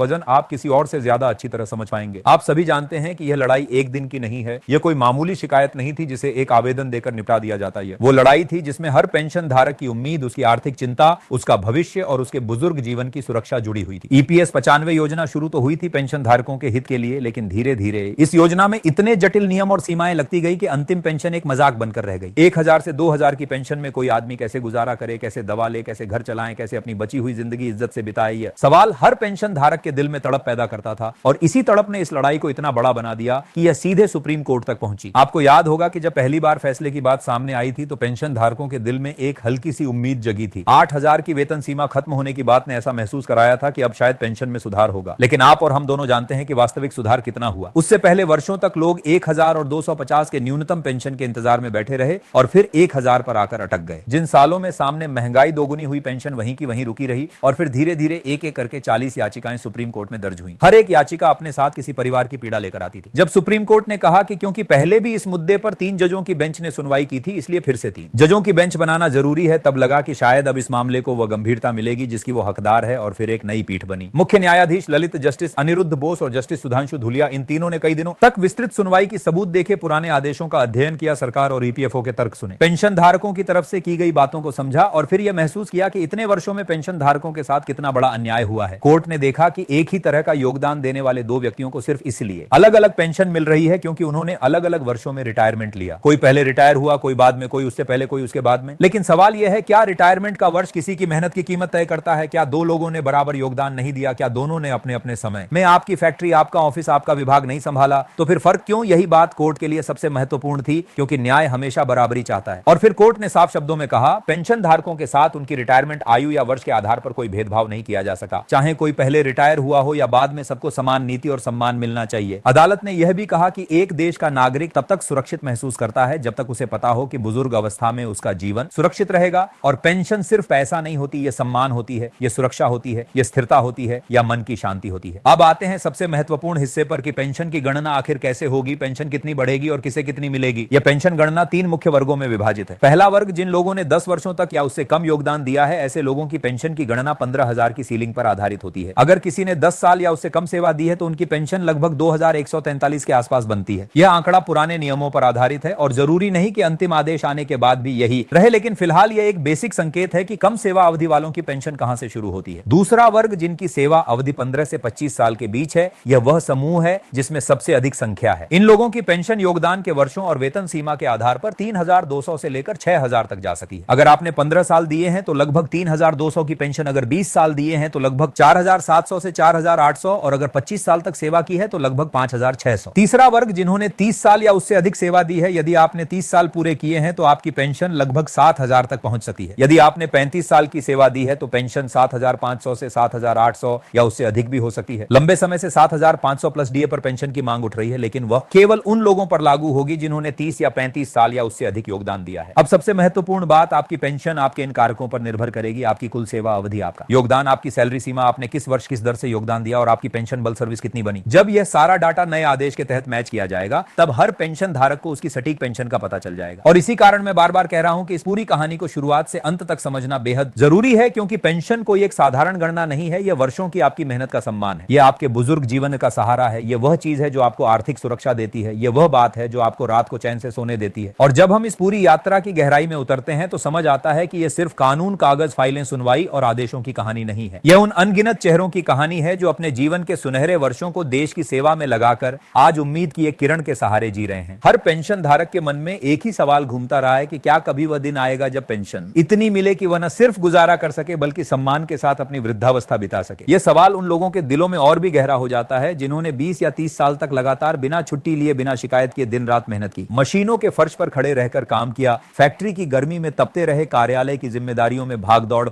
वजन आप किसी और से ज्यादा अच्छी तरह समझ पाएंगे। आप सभी जानते हैं कि यह लड़ाई एक दिन की नहीं है। यह कोई मामूली शिकायत नहीं थी जिसे एक आवेदन देकर निपटा दिया जाता है। वो लड़ाई थी जिसमें हर पेंशन धारक की उम्मीद, उसकी आर्थिक चिंता, उसका भविष्य और उसके बुजुर्ग जीवन की सुरक्षा जुड़ी हुई थी। ईपीएस 95 योजना शुरू तो हुई थी पेंशन धारकों के हित के लिए, लेकिन धीरे धीरे इस योजना में इतने जटिल नियम और सीमाएं लगती गई कि अंतिम पेंशन एक मजाक बनकर रह गई। 1000 से 2000 की पेंशन में कोई आदमी कैसे गुजारा करे, कैसे दवा ले, कैसे घर चलाएं, कैसे अपनी बची हुई जिंदगी इज्जत से बिताए, सवाल हर पेंशन धारक के दिल में तड़प पैदा करता था। और इसी तड़प ने इस लड़ाई को इतना बड़ा बना दिया कि यह सीधे सुप्रीम कोर्ट तक पहुंची। आपको याद होगा कि जब पहली बार फैसले की बात सामने आई थी तो पेंशन धारकों के दिल में एक हल्की सी उम्मीद जगी थी। 8000 की वेतन सीमा खत्म होने की बात ने ऐसा महसूस कराया था कि अब शायद पेंशन में सुधार होगा। लेकिन आप और हम दोनों जानते हैं कि वास्तविक सुधार कितना हुआ। उससे पहले वर्षों तक लोग 1000 और 250 के न्यूनतम पेंशन के इंतजार में बैठे रहे और फिर 1000 पर आकर अटक गए। जिन सालों में सामने महंगाई दोगुनी हुई, पेंशन वहीं की वहीं रुकी रही और फिर धीरे धीरे एक एक करके 40 याचिकाएं सुप्रीम कोर्ट में दर्ज हुई। हर एक याचिका अपने साथ किसी परिवार की पीड़ा लेकर आती थी। जब सुप्रीम कोर्ट ने कहा कि क्योंकि पहले भी इस मुद्दे पर 3 जजों की बेंच ने सुनवाई की थी, इसलिए फिर से 3 जजों की बेंच बनाना जरूरी है, तब लगा कि शायद अब इस मामले को वह गंभीरता मिलेगी जिसकी वो हकदार है और फिर एक नई पीठ बनी। मुख्य न्यायाधीश ललित, जस्टिस अनिरुद्ध बोस और जस्टिस सुधांशु धुलिया, इन तीनों ने कई दिनों तक विस्तृत सुनवाई की सबूत देखे, पुराने आदेशों का अध्ययन किया, सरकार और ईपीएफओ के तर्क सुने, पेंशन धारकों की तरफ से की गई बातों को समझा और फिर यह महसूस किया कि इतने वर्षों में पेंशन धारकों के साथ कितना बड़ा अन्याय हुआ है। कोर्ट ने देखा कि एक ही तरह का योगदान देने वाले 2 व्यक्तियों को सिर्फ इसलिए अलग अलग पेंशन मिल रही है क्योंकि उन्होंने अलग अलग वर्षों में रिटायरमेंट लिया। कोई पहले रिटायर हुआ, कोई बाद में, कोई उससे पहले, कोई उसके बाद में। लेकिन सवाल यह है, क्या रिटायरमेंट का वर्ष किसी की मेहनत की कीमत तय करता है? क्या 2 लोगों ने बराबर योगदान नहीं दिया? क्या दोनों ने अपने अपने समय में आपकी फैक्ट्री, आपका ऑफिस, आपका विभाग नहीं संभाला? तो फिर फर्क क्यों? यही बात कोर्ट के लिए सबसे महत्वपूर्ण थी, क्योंकि न्याय हमेशा बराबरी चाहता है। और फिर कोर्ट ने साफ शब्दों में कहा, पेंशन धारकों के साथ उनकी रिटायरमेंट आयु या वर्ष के आधार पर कोई भेदभाव नहीं किया जा सका। चाहे कोई पहले रिटायर हुआ हो या बाद में, सबको समान नीति और सम्मान मिलना चाहिए। अदालत ने यह भी कहा कि एक देश का नागरिक तब तक सुरक्षित महसूस करता है जब तक उसे पता हो कि बुजुर्ग अवस्था में उसका जीवन सुरक्षित रहेगा। और पेंशन सिर्फ पैसा नहीं होती, यह सम्मान होती है, यह सुरक्षा होती है, यह स्थिरता होती है, या मन की शांति होती है। अब आते हैं सबसे महत्वपूर्ण हिस्से पर कि पेंशन की गणना आखिर कैसे होगी, पेंशन कितनी बढ़ेगी और किसे कितनी मिलेगी। यह पेंशन गणना 3 मुख्य वर्गों में विभाजित है। पहला वर्ग, जिन लोगों ने 10 वर्षों तक या उससे कम योगदान दिया है, ऐसे लोगों की पेंशन की गणना 15,000 की सीलिंग पर आधारित होती है। अगर किसी ने 10 साल या उससे कम सेवा दी है तो उनकी पेंशन लगभग 2143 के आसपास बनती है। यह आंकड़ा पुराने नियमों पर आधारित है और जरूरी नहीं कि अंतिम आदेश आने के बाद भी यही रहे, लेकिन फिलहाल यह एक बेसिक संकेत है कि कम सेवा अवधि वालों की पेंशन कहां से शुरू होती है। दूसरा वर्ग, जिनकी सेवा अवधि 15 से 25 साल के बीच है, यह वह समूह है जिसमें सबसे अधिक संख्या है। इन लोगों की पेंशन योगदान के वर्षों और वेतन सीमा के आधार पर 3200 से लेकर 6000 तक जा सकती है। अगर आपने 15 साल दिए हैं तो लगभग 3200 की पेंशन, अगर 20 साल दिए हैं तो लगभग 4700 से 4800, और अगर 25 साल तक सेवा की है तो लगभग 5600। तीसरा वर्ग, जिन्होंने 30 साल या उससे अधिक सेवा दी है, यदि आपने 30 साल पूरे किए हैं तो आपकी पेंशन लगभग 7000 तक पहुंच सकती है। यदि आपने 35 साल की सेवा दी है तो पेंशन 7500 से 7800 या उससे अधिक भी हो सकती है। लंबे समय से 7500 प्लस डीए पर पेंशन की मांग उठ रही है, लेकिन वह केवल उन लोगों पर लागू होगी जिन्होंने 30 या 35 साल या उससे अधिक योगदान दिया है। अब सबसे महत्वपूर्ण बात, आपकी पेंशन आपके इन कारकों पर निर्भर करेगी। आपकी कुल सेवा अवधि, आपका योगदान, आपकी सैलरी सीमा, आपने किस वर्ष किस दर से योगदान दिया और आपकी पेंशन बल सर्विस कितनी बनी। जब यह सारा डाटा नए आदेश के तहत मैच किया जाएगा, तब हर पेंशन धारक को उसकी सटीक पेंशन का पता चल जाएगा। और इसी कारण मैं बार बार कह रहा हूं कि इस पूरी कहानी को शुरुआत से अंत तक समझना बेहद जरूरी है, क्योंकि पेंशन कोई एक साधारण गणना नहीं है। यह वर्षों की आपकी मेहनत का सम्मान है, यह आपके बुजुर्ग जीवन का सहारा है, यह वह चीज है जो आपको आर्थिक सुरक्षा देती है, यह वह बात है जो आपको रात को चैन से सोने देती है। और जब हम इस पूरी यात्रा की गहराई में उतरते हैं तो समझ आता है कि यह सिर्फ कानून, कागज, फाइलें, सुनवाई और आदेशों की कहानी नहीं है। यह उन अनगिनत चेहरों की कहानी है जो अपने जीवन के सुनहरे वर्षों को देश की सेवा में लगाकर आज उम्मीद की एक किरण के सहारे जी रहे हैं। हर पेंशन धारक के मन में एक ही सवाल घूमता रहा है कि क्या कभी वह दिन आएगा जब पेंशन इतनी मिले कि वह न सिर्फ गुजारा कर सके बल्कि सम्मान के साथ अपनी वृद्धावस्था बिता सके। यह सवाल उन लोगों के दिलों में और भी गहरा हो जाता है जिन्होंने 20 या 30 साल तक लगातार बिना छुट्टी लिए, बिना शिकायत किए दिन रात मेहनत की, मशीनों के फर्श पर खड़े रहकर काम किया, फैक्ट्री की गर्मी में तपते रहे, कार्यालय की जिम्मेदारियों में भाग दौड़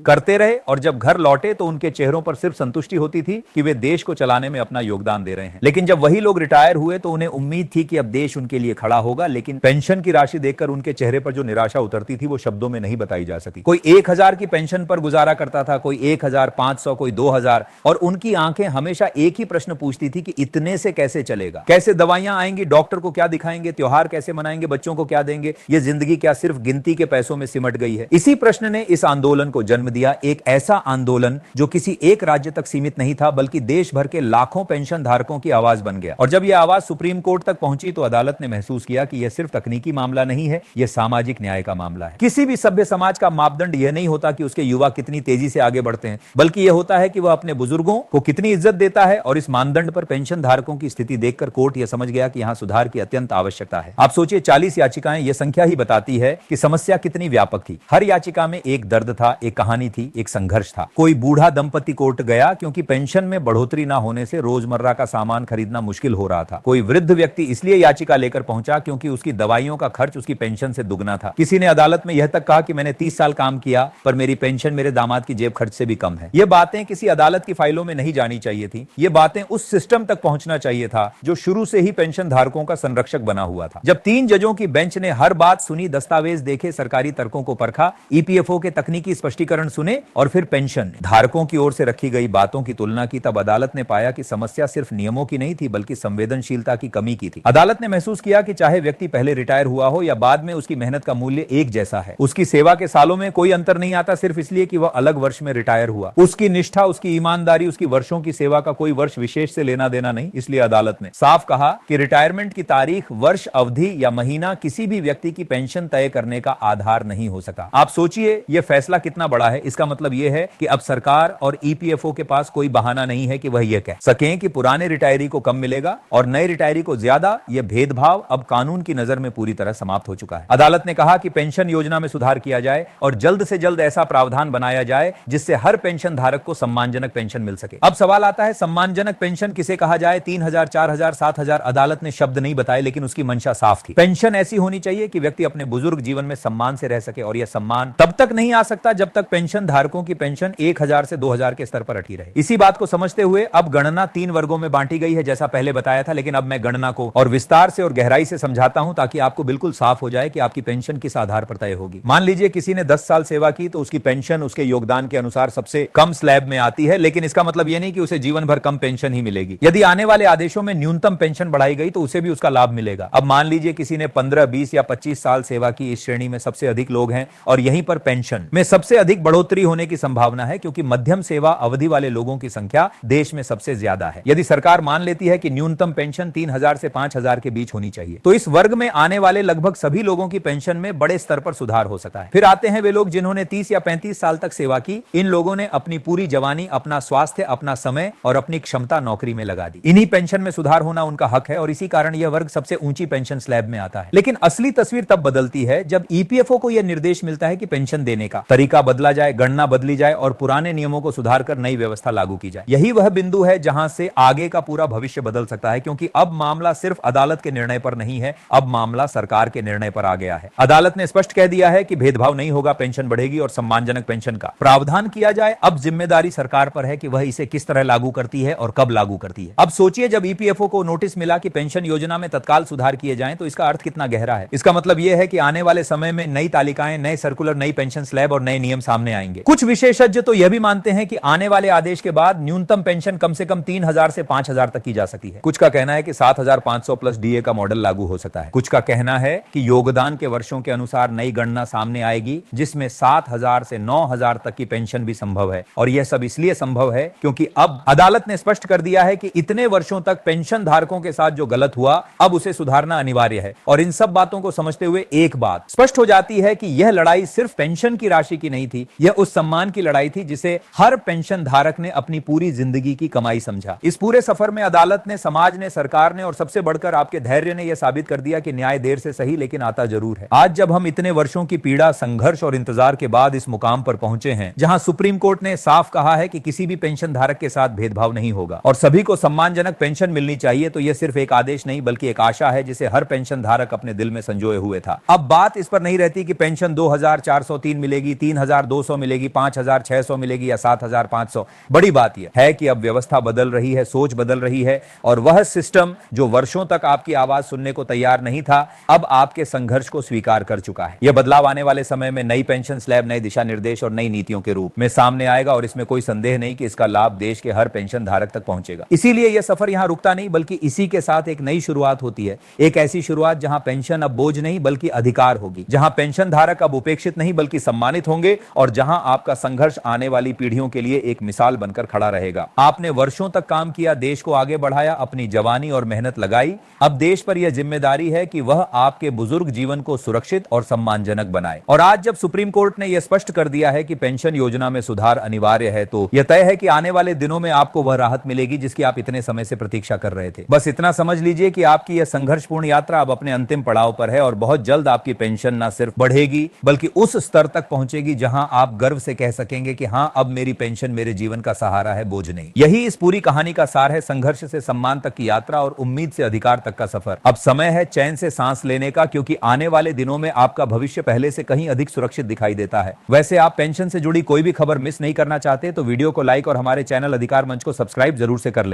करते रहे, और जब घर लौटे तो उनके चेहरों पर सिर्फ संतुष्टि होती थी कि वे देश को चलाने में अपना योगदान दे रहे हैं। लेकिन जब वही लोग रिटायर हुए तो उन्हें उम्मीद थी कि अब देश उनके लिए खड़ा होगा, लेकिन पेंशन की राशि देखकर उनके चेहरे पर जो निराशा उतरती थी वो शब्दों में नहीं बताई जा सकती। कोई 1000 की पेंशन पर गुजारा करता था, कोई 1500, कोई 2000, और उनकी आंखें हमेशा एक ही प्रश्न पूछती थी कि इतने से कैसे चलेगा, कैसे दवाइयां आएंगी, डॉक्टर को क्या दिखाएंगे, त्योहार कैसे मनाएंगे, बच्चों को क्या देंगे, ये जिंदगी क्या सिर्फ गिनती के पैसों में सिमट गई है। इसी प्रश्न ने इस आंदोलन को जन्म दिया एक ऐसा आंदोलन जो किसी एक राज्य तक सीमित नहीं था बल्कि देश भर के लाखों पेंशन धारकों की आवाज बन गया। और जब यह आवाज सुप्रीम कोर्ट तक पहुंची तो अदालत ने महसूस किया कि यह सिर्फ तकनीकी मामला नहीं है, यह सामाजिक न्याय का मामला है। किसी भी सभ्य समाज का मापदंड यह नहीं होता कि उसके युवा कितनी तेजी से आगे बढ़ते हैं, बल्कि यह होता है कि वह अपने बुजुर्गों को कितनी इज्जत देता है। और इस मानदंड पर पेंशन धारकों की स्थिति देखकर कोर्ट यह समझ गया कि यहां सुधार की अत्यंत आवश्यकता है। आप सोचिए 40 याचिकाएं, यह संख्या ही बताती है कि समस्या कितनी व्यापक थी। हर याचिका में एक दर्द था, एक कहानी थी, एक संघर्ष था। कोई बूढ़ा दंपति कोर्ट गया क्योंकि पेंशन में बढ़ोतरी ना होने से रोजमर्रा का सामान खरीदना मुश्किल हो रहा था। कोई वृद्ध व्यक्ति इसलिए याचिका लेकर पहुंचा क्योंकि उसकी दवाइयों का खर्च उसकी पेंशन से दुगना था। किसी ने अदालत में यह तक कहा कि मैंने 30 साल काम किया पर मेरी पेंशन मेरे दामाद की जेब खर्च से भी कम है। ये बातें किसी अदालत की फाइलों में नहीं जानी चाहिए थी। ये बातें उस सिस्टम तक पहुंचना चाहिए था जो शुरू से ही पेंशन धारकों का संरक्षक बना हुआ था। जब 3 जजों की बेंच ने हर बात सुनी, दस्तावेज देखे, सरकारी तर्कों को परखा, ईपीएफओ के तकनीकी स्पष्टीकरण सुने और फिर पेंशन धारकों की ओर से रखी गई बातों की तुलना की, तब अदालत ने पाया कि समस्या सिर्फ नियमों की नहीं थी बल्कि संवेदनशीलता की कमी की थी। अदालत ने महसूस किया कि चाहे व्यक्ति पहले रिटायर हुआ हो या बाद में, उसकी मेहनत का मूल्य एक जैसा है। उसकी सेवा के सालों में कोई अंतर नहीं आता सिर्फ इसलिए कि वह अलग वर्ष में रिटायर हुआ। उसकी निष्ठा, उसकी ईमानदारी, उसकी वर्षों की सेवा का कोई वर्ष विशेष से लेना देना नहीं। इसलिए अदालत ने साफ कहा कि रिटायरमेंट की तारीख, वर्ष, अवधि या महीना किसी भी व्यक्ति की पेंशन तय करने का आधार नहीं हो सका। आप सोचिए यह फैसला कितना बड़ा है। इसका मतलब यह है कि अब सरकार और ईपीएफओ के पास कोई बहाना नहीं है कि वह यह कह सकें कि पुराने रिटायरी को कम मिलेगा और नए रिटायरी को ज्यादा। यह भेदभाव अब कानून की नजर में पूरी तरह समाप्त हो चुका है। अदालत ने कहा कि पेंशन योजना में सुधार किया जाए और जल्द से जल्द ऐसा प्रावधान बनाया जाए जिससे हर पेंशन धारक को सम्मानजनक पेंशन मिल सके। अब सवाल आता है सम्मानजनक पेंशन किसे कहा जाए? 3,000, 4,000, 7,000 अदालत ने शब्द नहीं बताए लेकिन उसकी मंशा साफ थी। पेंशन ऐसी होनी चाहिए कि व्यक्ति अपने बुजुर्ग जीवन में सम्मान से रह सके और यह सम्मान तब तक नहीं आ सकता जब तक पेंशन धारकों की पेंशन 1,000 से 2,000 के स्तर पर अटकी रहे। इसी बात को समझते हुए अब गणना 3 वर्गों में बांटी गई है जैसा पहले बताया था, लेकिन अब मैं गणना को और विस्तार से और गहराई से समझाता हूं ताकि आपको बिल्कुल साफ हो जाए कि आपकी पेंशन किस आधार पर तय होगी। मान लीजिए किसी ने 10 साल सेवा की तो उसकी पेंशन उसके योगदान के अनुसार सबसे कम स्लैब में आती है, लेकिन इसका मतलब यह नहीं कि उसे जीवन भर कम पेंशन ही मिलेगी। यदि आने वाले आदेशों में न्यूनतम पेंशन बढ़ाई गई तो उसे भी उसका लाभ मिलेगा। अब मान लीजिए किसी ने 15, 20 या 25 साल सेवा की, इस श्रेणी में सबसे अधिक लोग हैं और यहीं पर पेंशन में सबसे अधिक बढ़ोतरी होने की संभावना है क्योंकि मध्यम सेवा अवधि वाले लोगों की संख्या देश में सबसे ज्यादा है। यदि सरकार मान लेती है कि न्यूनतम पेंशन 3,000 से 5,000 के बीच होनी चाहिए तो इस वर्ग में आने वाले लगभग सभी लोगों की पेंशन में बड़े स्तर पर सुधार हो सकता है। फिर आते हैं वे लोग जिन्होंने 30 या 35 साल तक सेवा की। इन लोगों ने अपनी पूरी जवानी, अपना स्वास्थ्य, अपना समय और अपनी क्षमता नौकरी में लगा दी। इन्हीं पेंशन में सुधार होना उनका हक है और इसी कारण यह वर्ग सबसे ऊंची पेंशन स्लैब में आता है। लेकिन असली तस्वीर तब बदलती है जब ईपीएफओ को यह निर्देश मिलता है कि पेंशन देने का तरीका बदला जाए, गणना बदली जाए और पुराने नियमों को सुधारकर नई व्यवस्था लागू की जाए। यही वह बिंदु है जहां से आगे का पूरा भविष्य बदल सकता है क्योंकि अब मामला सिर्फ अदालत के निर्णय पर नहीं है, अब मामला सरकार के निर्णय पर आ गया है। अदालत ने स्पष्ट कह दिया है कि भेदभाव नहीं होगा, पेंशन बढ़ेगी और सम्मानजनक पेंशन का प्रावधान किया जाए। अब जिम्मेदारी सरकार पर है कि वह इसे किस तरह लागू करती है और कब लागू करती है। अब सोचिए जब ईपीएफओ को नोटिस मिला कि पेंशन योजना में तत्काल सुधार किए जाएं तो इसका अर्थ कितना गहरा है। इसका मतलब यह है कि आने वाले समय में नई तालिकाएं, नए सर्कुलर, नई पेंशन स्लैब और नए नियम सामने आएंगे। कुछ विशेषज्ञ तो यह भी मानते हैं कि आने वाले आदेश के बाद न्यूनतम पेंशन कम से कम 3,000 से 5,000 तक की जा सकती है। कुछ का कहना है कि 7,500 प्लस डीए का मॉडल लागू हो सकता है। कुछ का कहना है कि योगदान के वर्षों के अनुसार नई गणना सामने आएगी जिसमें 7,000 से 9,000 तक की पेंशन भी संभव है। और यह सब इसलिए संभव है क्योंकि अब अदालत ने स्पष्ट कर दिया है कि इतने वर्षों तक पेंशन धारकों के साथ जो गलत हुआ अब उसे सुधारना अनिवार्य है। और इन सब बातों को समझते हुए एक बात स्पष्ट हो जाती है कि यह लड़ाई सिर्फ पेंशन की राशि की नहीं थी, यह उस सम्मान की लड़ाई थी जिसे हर पेंशन धारक ने अपनी पूरी जिंदगी की कमाई समझा। इस पूरे सफर में अदालत ने, समाज ने, सरकार ने और सबसे बढ़कर आपके धैर्य ने यह साबित कर दिया कि न्याय देर से सही लेकिन आता जरूर है। आज जब हम इतने वर्षों की पीड़ा, संघर्ष और इंतजार के बाद इस मुकाम पर पहुंचे हैं जहां सुप्रीम कोर्ट ने साफ कहा है कि किसी भी पेंशन धारक के साथ भेदभाव नहीं होगा और सभी को सम्मानजनक पेंशन मिलनी चाहिए, तो यह सिर्फ एक आदेश नहीं बल्कि एक आशा है जिसे हर पेंशन धारक अपने दिल में संजोए हुए था। अब बात इस पर नहीं रहती कि पेंशन 2,403 मिलेगी, 3,200 मिलेगी, 5,600 मिलेगी या 7,500। बड़ी बात यह है कि अब व्यवस्था बदल रही है, सोच बदल रही है और वह सिस्टम जो वर्षों तक आपकी आवाज सुनने को तैयार नहीं था अब आपके संघर्ष को स्वीकार कर चुका है। यह बदलाव आने वाले समय में नई पेंशन स्लैब, नए दिशा निर्देश और नई नीतियों के रूप में सामने आएगा और इसमें कोई संदेह नहीं कि इसका लाभ देश के हर पेंशन धारक तक पहुंचेगा। इसीलिए यह सफर यहां रुकता नहीं बल्कि इसी के साथ एक नई शुरुआत होती है। एक ऐसी शुरुआत जहां पेंशन अब बोझ नहीं बल्कि अधिकार होगी, जहां पेंशन धारक अब उपेक्षित नहीं बल्कि सम्मानित होंगे और जहां जहां आपका संघर्ष आने वाली पीढ़ियों के लिए एक मिसाल बनकर खड़ा रहेगा। आपने वर्षों तक काम किया, देश को आगे बढ़ाया, अपनी जवानी और मेहनत लगाई। अब देश पर यह जिम्मेदारी है कि वह आपके बुजुर्ग जीवन को सुरक्षित और सम्मानजनक बनाए। और आज जब सुप्रीम कोर्ट ने यह स्पष्ट कर दिया है कि पेंशन योजना में सुधार अनिवार्य है, तो यह तय है कि आने वाले दिनों में आपको वह राहत मिलेगी जिसकी आप इतने समय से प्रतीक्षा कर रहे थे। बस इतना समझ लीजिए कि आपकी यह संघर्षपूर्ण यात्रा अब अपने अंतिम पड़ाव पर है और बहुत जल्द आपकी पेंशन न सिर्फ बढ़ेगी बल्कि उस स्तर तक पहुंचेगी जहां आप गर्व से कह सकेंगे कि हां, अब मेरी पेंशन मेरे जीवन का सहारा है, बोझ नहीं। यही इस पूरी कहानी का सार है, संघर्ष से सम्मान तक की यात्रा और उम्मीद से अधिकार तक का सफर। अब समय है चैन से सांस लेने का, क्योंकि आने वाले दिनों में आपका भविष्य पहले से कहीं अधिक सुरक्षित दिखाई देता है। वैसे आप पेंशन से जुड़ी कोई भी खबर मिस नहीं करना चाहते तो वीडियो को लाइक और हमारे चैनल अधिकार मंच को सब्सक्राइब जरूर से कर लें।